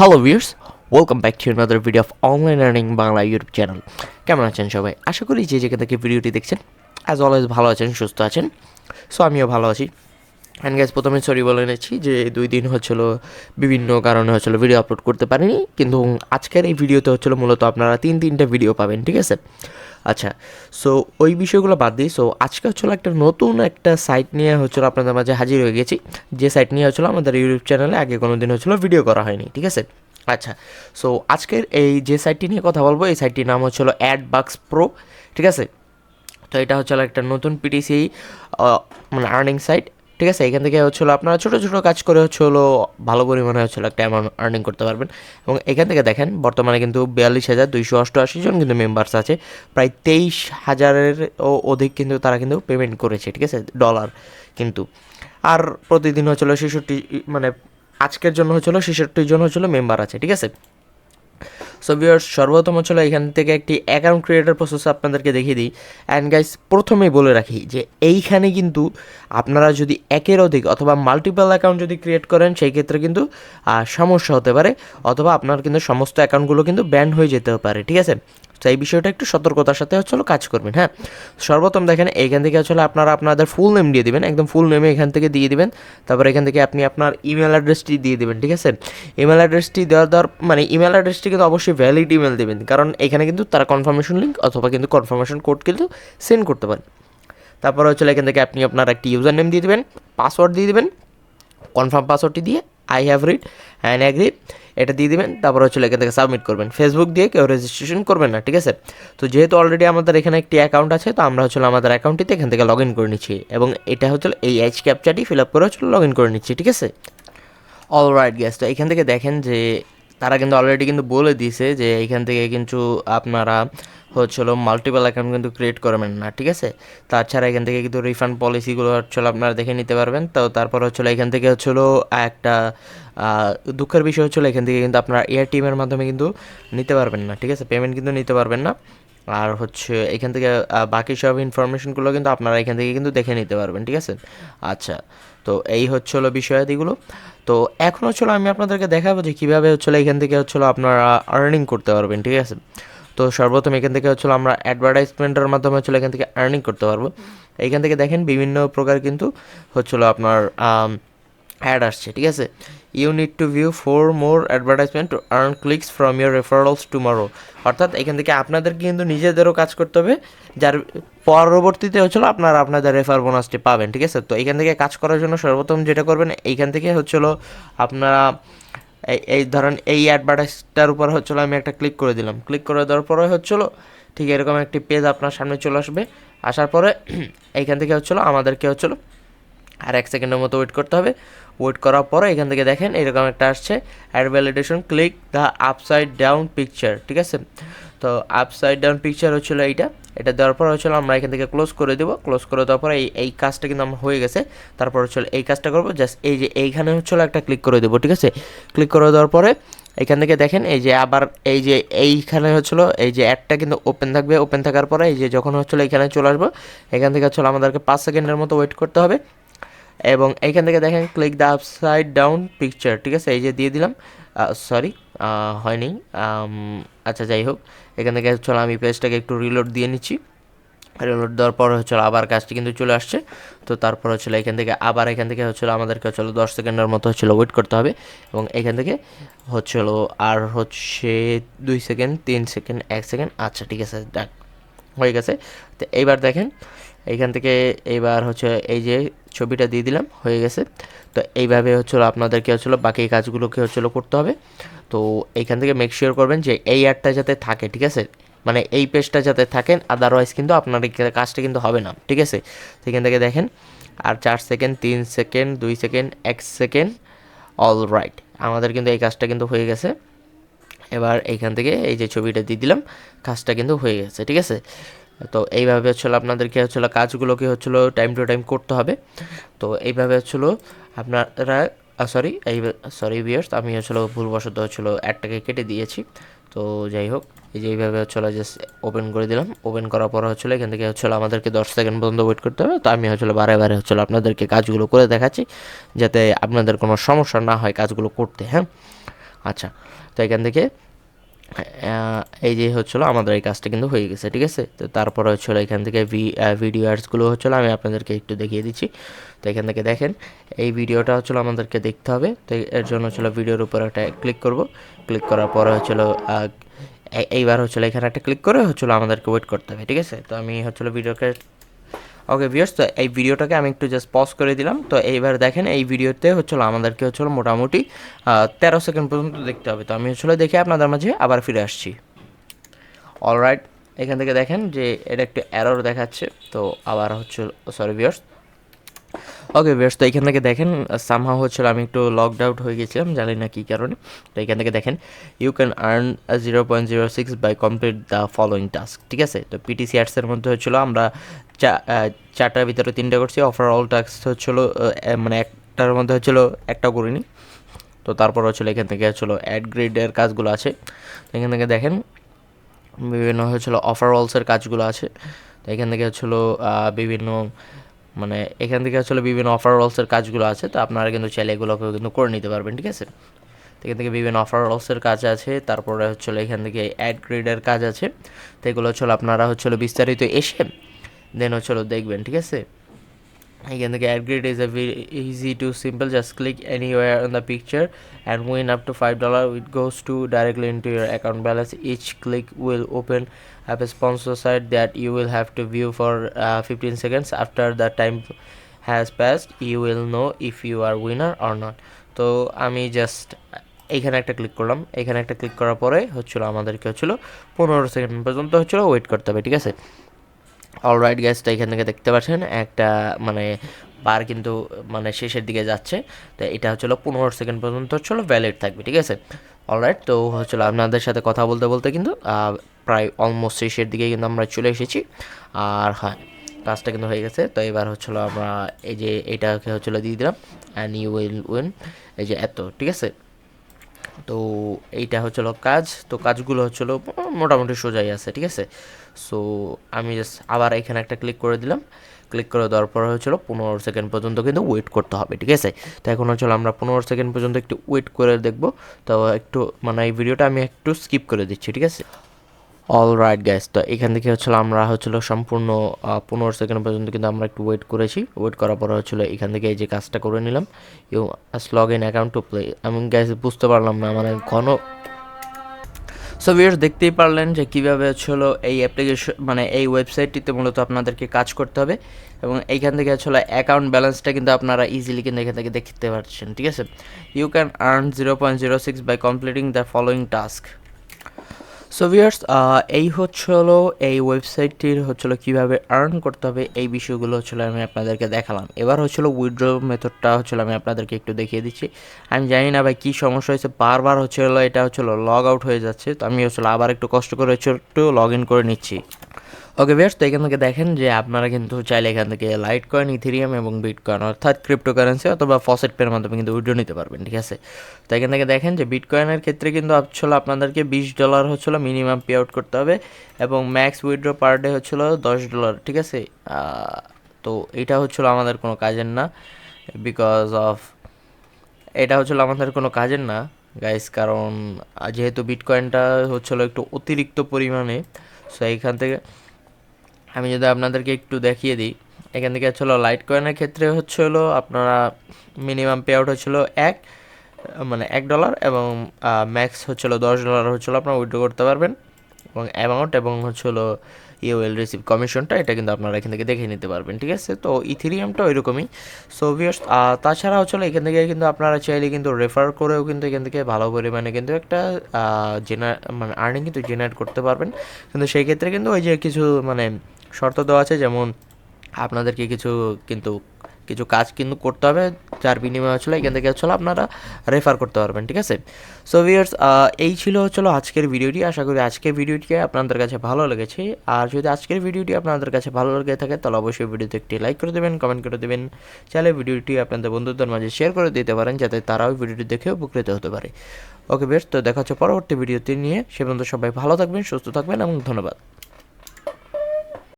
Hello viewers, welcome back to another video of online earning Bangla YouTube channel. কেমন আছেন সবাই? আশা করি যে যেখান থেকে ভিডিওটি দেখছেন অ্যাজ অলওয়েজ ভালো আছেন, সুস্থ আছেন। সো আমিও ভালো আছি। অ্যান্ড গাইজ, প্রথমে সরি বলে নিচ্ছি যে 2 দিন হচ্ছিলো বিভিন্ন কারণে হচ্ছিলো ভিডিও আপলোড করতে পারিনি, কিন্তু আজকের এই ভিডিওতে হচ্ছিলো মূলত আপনারা তিনটা ভিডিও পাবেন, ঠিক আছে? আচ্ছা, সো ওই বিষয়গুলো বাদ দিই। সো আজকে হচ্ছিলো নতুন একটা সাইট নিয়ে হচ্ছিলো আপনাদের মাঝে হাজির হয়ে গেছি, যে সাইট নিয়ে হচ্ছিলো আমাদের ইউটিউব চ্যানেলে আগে কোনো দিন হচ্ছিলো ভিডিও করা হয়নি, ঠিক আছে? আচ্ছা, সো আজকের এই যে সাইটটি নিয়ে কথা বলবো, এই সাইটটির নাম হচ্ছিলো অ্যাডবাক্স প্রো, ঠিক আছে? তো এটা হচ্ছিলো একটা নতুন পিটিসি মানে আর্নিং সাইট, ঠিক আছে? এখান থেকে হচ্ছিলো আপনারা ছোটো ছোটো কাজ করে হচ্ছিলো ভালো পরিমাণে হচ্ছিলো একটা অ্যামাউন্ট আর্নিং করতে পারবেন। এবং এখান থেকে দেখেন বর্তমানে কিন্তু 42,288 জন কিন্তু মেম্বার্স আছে, প্রায় 23,000-এর অধিক কিন্তু তারা কিন্তু পেমেন্ট করেছে, ঠিক আছে, ডলার কিন্তু। আর প্রতিদিন হচ্ছিলো 66, মানে আজকের জন্য হচ্ছিলো 66 জন হচ্ছিলো মেম্বার আছে, ঠিক আছে? সো ভিউয়ার্স, সর্বপ্রথম হচ্ছিলো এখান থেকে একটি অ্যাকাউন্ট ক্রিয়েটার প্রসেস আপনাদেরকে দেখিয়ে দিই। অ্যান্ড গাইস, প্রথমেই বলে রাখি যে এইখানে কিন্তু আপনারা যদি একের অধিক অথবা মাল্টিপল অ্যাকাউন্ট যদি ক্রিয়েট করেন, সেই ক্ষেত্রে কিন্তু সমস্যা হতে পারে, অথবা আপনার কিন্তু সমস্ত অ্যাকাউন্টগুলো কিন্তু ব্যান হয়ে যেতে পারে, ঠিক আছে? তো এই বিষয়টা একটু সতর্কতার সাথে হচ্ছিলো কাজ করবেন। হ্যাঁ, সর্বপ্রথম দেখেন এইখান থেকে হচ্ছিলো আপনারা আপনাদের ফুল নেম দিয়ে দিবেন, একদম ফুল নেমে এখান থেকে দিয়ে দিবেন। তারপর এখান থেকে আপনি আপনার ইমেল অ্যাড্রেসটি দিয়ে দিবেন, ঠিক আছে? ইমেল অ্যাড্রেসটি দেওয়ার মানে ইমেল অ্যাড্রেসটি কিন্তু অবশ্যই ভ্যালিড ইমেল দেবেন, কারণ এখানে কিন্তু তারা কনফার্মেশন লিঙ্ক অথবা কিন্তু কনফার্মেশন কোড কিন্তু সেন্ড করতে পারেন। তারপর হচ্ছে এখান থেকে আপনি আপনার একটি ইউজার নেম দিয়ে দেবেন, পাসওয়ার্ড দিয়ে দেবেন, কনফার্ম পাসওয়ার্ডটি দিয়ে I have read and agree এটা দিয়ে দেবেন। তারপর হচ্ছে এখান থেকে সাবমিট করবেন। ফেসবুক দিয়ে কেউ রেজিস্ট্রেশন করবেন না, ঠিক আছে? তো যেহেতু অলরেডি আমাদের এখানে একটি অ্যাকাউন্ট আছে, তো আমরা হচ্ছে আমাদের অ্যাকাউন্টটিতে এখান থেকে লগ ইন করে নিচ্ছি, এবং এটা হচ্ছে এই এইচ ক্যাপচাটি ফিল আপ করে হচ্ছে লগ ইন করে নিচ্ছি, ঠিক আছে? অলরাইট গ্যাস, তো এখান থেকে দেখেন যে তারা কিন্তু অলরেডি কিন্তু বলে দিয়েছে যে এইখান থেকে কিন্তু আপনারা হচ্ছিলো মাল্টিপল অ্যাকাউন্ট কিন্তু ক্রিয়েট করবেন না, ঠিক আছে? তাছাড়া এখান থেকে কিন্তু রিফান্ড পলিসিগুলো হচ্ছিলো আপনারা দেখে নিতে পারবেন। তো তারপর হচ্ছিলো এখান থেকে হচ্ছিলো একটা দুঃখের বিষয় হচ্ছিলো এখান থেকে কিন্তু আপনারা এআরটিএমের মাধ্যমে কিন্তু নিতে পারবেন না, ঠিক আছে? পেমেন্ট কিন্তু নিতে পারবেন না। আর হচ্ছে এখান থেকে বাকি সব ইনফরমেশনগুলো কিন্তু আপনারা এখান থেকে কিন্তু দেখে নিতে পারবেন, ঠিক আছে? আচ্ছা, তো এই হচ্ছিলো বিষয়াদিগুলো। তো এখন হচ্ছিলো আমি আপনাদেরকে দেখাবো যে কীভাবে হচ্ছিলো এখান থেকে হচ্ছিলো আপনারা আর্নিং করতে পারবেন, ঠিক আছে? তো সর্বপ্রথম এখান থেকে হচ্ছিলো আমরা অ্যাডভার্টাইজমেন্টের মাধ্যমে হচ্ছিলো এখান থেকে আর্নিং করতে পারবো। এইখান থেকে দেখেন বিভিন্ন প্রকার কিন্তু হচ্ছিলো আপনার অ্যাড আসছে, ঠিক আছে? You need to view 4 more advertisement to earn clicks from your referrals tomorrow. অর্থাৎ এখান থেকে আপনাদেরকে কিন্তু নিজেদেরও কাজ করতে হবে, যার পরবর্তীতে হচ্ছিলো আপনারা আপনাদের রেফার বোনাসটি পাবেন, ঠিক আছে? তো এখান থেকে কাজ করার জন্য সর্বপ্রথম যেটা করবেন, এইখান থেকে হচ্ছিলো আপনারা এই ধরেন এই অ্যাডভার্টাইজটার উপর হচ্ছিলো আমি একটা ক্লিক করে দিলাম। ক্লিক করে দেওয়ার পরে হচ্ছিলো ঠিক এরকম একটি পেজ আপনার সামনে চলে আসবে। আসার পরে এইখান থেকে হচ্ছিলো আমাদেরকে হচ্ছিলো আর 1 সেকেন্ডের মতো ওয়েট করতে হবে। ওয়েট করার পরে এখান থেকে দেখেন এরকম একটা আসছে, ad validation, click the upside down picture, ঠিক আছে? তো আপসাইড ডাউন পিকচার হচ্ছিলো এটা দেওয়ার পর হচ্ছিলো আমরা এখান থেকে ক্লোজ করে দেবো। ক্লোজ করে দেওয়ার পরে এই কাজটা কিন্তু আমার হয়ে গেছে। তারপর হচ্ছিলো এই কাজটা করবো, জাস্ট এই যে এইখানে হচ্ছিলো একটা ক্লিক করে দেবো, ঠিক আছে? ক্লিক করে দেওয়ার পরে এখান থেকে দেখেন এই যে আবার এই যে এইখানে হচ্ছিলো এই যে অ্যাডটা কিন্তু ওপেন থাকবে। ওপেন থাকার পরে এই যে যখন হচ্ছিলো এখানে চলে আসবো, এখান থেকে হচ্ছিলো আমাদেরকে 5 সেকেন্ডের মতো ওয়েট করতে হবে। এবং এইখান থেকে দেখেন click the upside down picture, ঠিক আছে? এই যে দিয়ে দিলাম, সরি হয়নি। আচ্ছা, যাই হোক, এখান থেকে হচ্ছে আমি পেজটাকে একটু রিলোড দিয়ে নিচ্ছি। রিলোড দেওয়ার পর হচ্ছে আবার কাজটি কিন্তু চলে আসছে। তো তারপর হচ্ছিলো এখান থেকে হচ্ছিলো আমাদেরকে হচ্ছিলো 10 সেকেন্ডের মতো হচ্ছিলো ওয়েট করতে হবে। এবং এখান থেকে হচ্ছিলো আর হচ্ছে 2 সেকেন্ড, 3 সেকেন্ড, 1 সেকেন্ড। আচ্ছা, ঠিক আছে, ডাক হয়ে গেছে। তো এইবার দেখেন এইখান থেকে এইবার হচ্ছে এই যে ছবিটা দিয়ে দিলাম, হয়ে গেছে। তো এইভাবে হচ্ছিলো আপনাদেরকে হচ্ছিলো বাকি কাজগুলোকে হচ্ছিলো করতে হবে। তো এইখান থেকে মেক শিওর করবেন যে এই অ্যাডটা যাতে থাকে, ঠিক আছে? মানে এই পেজটা যাতে থাকেন, আদারওয়াইজ কিন্তু আপনার এই কাজটা কিন্তু হবে না, ঠিক আছে? তো এখান থেকে দেখেন আর 4 second, 3 second, 2 second, 1 second. Alright, আমাদের কিন্তু এই কাজটা কিন্তু হয়ে গেছে। এবার এইখান থেকে এই যে ছবিটা দিয়ে দিলাম, কাজটা কিন্তু হয়ে গেছে, ঠিক আছে? তো এইভাবে হচ্ছিলো আপনাদেরকে হচ্ছিলো কাজগুলোকে হচ্ছিলো টাইম টু টাইম করতে হবে। তো এইভাবে হচ্ছিলো আপনারা সরি ভিউয়ার্স, আমি হচ্ছিলো ভুলবশত হচ্ছিলো অ্যাডটাকে কেটে দিয়েছি। তো যাই হোক, এই যে এইভাবে হচ্ছিলো জাস্ট ওপেন করে দিলাম। ওপেন করার পর হচ্ছিলো এখান থেকে হচ্ছিলো আমাদেরকে 10 সেকেন্ড পর্যন্ত ওয়েট করতে হবে। তো আমি হচ্ছিলো বারে হচ্ছিলো আপনাদেরকে কাজগুলো করে দেখাচ্ছি, যাতে আপনাদের কোনো সমস্যা না হয় কাজগুলো করতে। হ্যাঁ, আচ্ছা, তো এখান থেকে এই যে হচ্ছিলো আমাদের এই কাজটা কিন্তু হয়ে গেছে, ঠিক আছে। তো তারপরে হচ্ছিলো এখান থেকে ভিডিও অ্যাডসগুলো হচ্ছিলো আমি আপনাদেরকে একটু দেখিয়ে দিচ্ছি। তো এখান থেকে দেখেন এই ভিডিওটা হচ্ছিলো আমাদেরকে দেখতে হবে। তো এর জন্য হচ্ছিলো ভিডিওর উপর একটা ক্লিক করব, ক্লিক করার পরে হচ্ছিলো এইবার হচ্ছিলো এখানে একটা ক্লিক করে হচ্ছিলো আমাদেরকে ওয়েট করতে হবে, ঠিক আছে। তো আমি হচ্ছিলো ভিডিওকে ওকে ভিউয়ার্স, তো এই ভিডিওটাকে আমি একটু জাস্ট পজ করে দিলাম। তো এইবার দেখেন এই ভিডিওতে হচ্ছিলো আমাদেরকে হচ্ছিলো মোটামুটি 13 সেকেন্ড পর্যন্ত দেখতে হবে। তো আমি হচ্ছিলো দেখে আপনাদের মাঝে আবার ফিরে আসছি। অলরাইট, এখান থেকে দেখেন যে এটা একটু এরর দেখাচ্ছে। তো আবার হচ্ছে সরি ভিউয়ার্স, ওকে ভিউয়ার্স, তো এখান থেকে দেখেন সামহাও হচ্ছিল আমি একটু লকড আউট হয়ে গেছিলাম, জানি না কী কারণে। তো এখান থেকে দেখেন you can earn 0.06 by complete the following task, ঠিক আছে। তো পিটিসি অ্যাডসের মধ্যে হচ্ছিলো আমরা চারটার ভিতরে 3টা করছি। ওভারঅল টাস্ক হচ্ছিলো মানে একটার মধ্যে হচ্ছিলো একটাও করিনি। তো তারপর হচ্ছিলো এখান থেকে হচ্ছিলো অ্যাড গ্রেডের কাজগুলো আছে। তো এখান থেকে দেখেন বিভিন্ন হচ্ছিলো ওভারঅলসের কাজগুলো আছে। তো এখান থেকে হচ্ছিলো বিভিন্ন মানে এখান থেকে আসলে বিভিন্ন ওভারঅলসের কাজগুলো আছে। তো আপনারা কিন্তু চাইলে এগুলোকেও কিন্তু করে নিতে পারবেন, ঠিক আছে। তো এখান থেকে বিভিন্ন ওভারঅলসের কাজ আছে, তারপরে হচ্ছিলো এখান থেকে অ্যাড গ্রেডের কাজ আছে। তো এগুলো হচ্ছিলো আপনারা হচ্ছিলো বিস্তারিত এসে দেন হচ্ছিলো দেখবেন, ঠিক আছে। এখান থেকে ad grade is a very easy to simple, just click anywhere on the picture and win up to $5. It goes to directly into your account balance. Each click will open up a sponsor site that you will have to view for 15 seconds. After the time has passed, you will know if you are winner or not. তো আমি just এইখানে একটা click করলাম। এখানে একটা click করার পরে হচ্ছিলো আমাদেরকে হচ্ছিলো 15 সেকেন্ড পর্যন্ত হচ্ছিলো ওয়েট করতে হবে, ঠিক আছে। অলরাইট গ্যাস, তো এখান থেকে দেখতে পাচ্ছেন একটা মানে বার কিন্তু মানে শেষের দিকে যাচ্ছে। তো এটা হচ্ছিলো 15 সেকেন্ড পর্যন্ত হচ্ছিলো ভ্যালিড থাকবে, ঠিক আছে। অলরাইট, তো হচ্ছিলো আপনাদের সাথে কথা বলতে বলতে কিন্তু প্রায় অলমোস্ট শেষের দিকে কিন্তু আমরা চলে এসেছি। আর হ্যাঁ, কাজটা কিন্তু হয়ে গেছে। তো এবার হচ্ছিলো আমরা এই যে এটাকে হচ্ছিলো দিয়ে দিলাম অ্যান্ড ইউ উইল উইন, এই যে এত, ঠিক আছে। তো এইটা হচ্ছিলো কাজ। তো কাজগুলো হচ্ছিলো মোটামুটি সোজাই আছে, ঠিক আছে। সো আমি জাস্ট আবার এখানে একটা ক্লিক করে দিলাম। ক্লিক করে দেওয়ার পর হচ্ছিলো 15 সেকেন্ড পর্যন্ত কিন্তু ওয়েট করতে হবে, ঠিক আছে। তো এখন হচ্ছিলো আমরা 15 সেকেন্ড পর্যন্ত একটু ওয়েট করে দেখবো। তো একটু মানে এই ভিডিওটা আমি একটু স্কিপ করে দিচ্ছি, ঠিক আছে। অলরাইট গাইস, তো এখান থেকে হচ্ছিলো আমরা হচ্ছিলো সম্পূর্ণ 15 সেকেন্ড পর্যন্ত কিন্তু আমরা একটু ওয়েট করেছি। ওয়েট করার পর হচ্ছিলো এখান থেকে এই যে কাজটা করে নিলাম, you log in account to play. আমি গাইস বুঝতে পারলাম না মানে ঘন। সো ভিউয়ার্স, দেখতেই পারলেন যে কীভাবে হচ্ছিলো এই অ্যাপ্লিকেশন মানে এই ওয়েবসাইটটিতে মূলত আপনাদেরকে কাজ করতে হবে। এবং এইখান থেকে হচ্ছিলো অ্যাকাউন্ট ব্যালেন্সটা কিন্তু আপনারা ইজিলি কিন্তু এখান থেকে দেখতে পাচ্ছেন, ঠিক আছে। You can earn 0.06 by completing the following task. So viewers, এই হচ্ছিলো এই ওয়েবসাইটটির হচ্ছিলো কীভাবে আর্ন করতে হবে এই বিষয়গুলো হচ্ছিলো আমি আপনাদেরকে দেখালাম। এবার হচ্ছিলো উইথড্র মেথডটা হচ্ছিলো আমি আপনাদেরকে একটু দেখিয়ে দিচ্ছি। আমি জানি না ভাই কী সমস্যা হয়েছে, বারবার হচ্ছিলো এটা হচ্ছিলো লগ আউট হয়ে যাচ্ছে। তো আমি হচ্ছিলো আবার একটু কষ্ট করে একটু লগ ইন করে নিচ্ছি। ওকে ভিউয়ার্স, তো এখান থেকে দেখেন যে আপনারা কিন্তু চাইলে এখান থেকে লাইট কয়েন, ইথেরিয়াম এবং বিটকয়েন অর্থাৎ ক্রিপ্টোকারেন্সি অথবা ফসেট পের মাধ্যমে কিন্তু উইথড্র নিতে পারবেন, ঠিক আছে। তো এখান থেকে দেখেন যে বিটকয়েনের ক্ষেত্রে কিন্তু হচ্ছিলো আপনাদেরকে $20 হচ্ছিলো মিনিমাম পে আউট করতে হবে এবং ম্যাক্স উইথড্র পার ডে হচ্ছিলো $10, ঠিক আছে। তো এটা হচ্ছিলো আমাদের কোনো কাজের না, বিকজ অফ এটা হচ্ছিলো আমাদের কোনো কাজের না গাইস, কারণ যেহেতু বিটকয়েনটা হচ্ছিলো একটু অতিরিক্ত পরিমাণে। সো এইখান থেকে আমি যদি আপনাদেরকে একটু দেখিয়ে দিই, এখান থেকে হচ্ছিলো লাইট কয়েনের ক্ষেত্রে হচ্ছিলো আপনারা মিনিমাম পে আউট হচ্ছিলো $1 এবং ম্যাক্স হচ্ছিলো $10 হচ্ছিলো আপনারা উইথড্র করতে পারবেন। এবং অ্যামাউন্ট এবং হচ্ছিলো ইউ উইল রিসিভ কমিশনটা এটা কিন্তু আপনারা এখান থেকে দেখে নিতে পারবেন, ঠিক আছে। তো ইথেরিয়ামটা ওইরকমই। সো ভিউয়ার্স, তাছাড়া হচ্ছিলো এখান থেকে কিন্তু আপনারা চাইলে কিন্তু রেফার করেও কিন্তু এখান থেকে ভালো পরিমাণে কিন্তু একটা মানে আর্নিং কিন্তু জেনারেট করতে পারবেন। কিন্তু সেই ক্ষেত্রে কিন্তু ওই যে কিছু মানে শর্ত দেওয়া আছে, যেমন আপনাদেরকে কিছু কাজ কিন্তু করতে হবে, যার বিনিময়ে হচ্ছিলো এখান থেকে হচ্ছিলো আপনারা রেফার করতে পারবেন, ঠিক আছে। সো ভিউয়ার্স, এই ছিল হচ্ছিলো আজকের ভিডিওটি। আশা করি আজকের ভিডিওটি আপনাদের কাছে ভালো লেগেছে। আর যদি আজকের ভিডিওটি আপনাদের কাছে ভালো লেগে থাকে তাহলে অবশ্যই ভিডিওতে একটি লাইক করে দেবেন, কমেন্ট করে দেবেন, চাইলে ভিডিওটি আপনাদের বন্ধুদের মাঝে শেয়ার করে দিতে পারেন যাতে তারাও ভিডিওটি দেখে উপকৃত হতে পারে। ওকে বেশ, তো দেখা হচ্ছে পরবর্তী ভিডিওতে নিয়ে। সে পর্যন্ত সবাই ভালো থাকবেন, সুস্থ থাকবেন এবং ধন্যবাদ।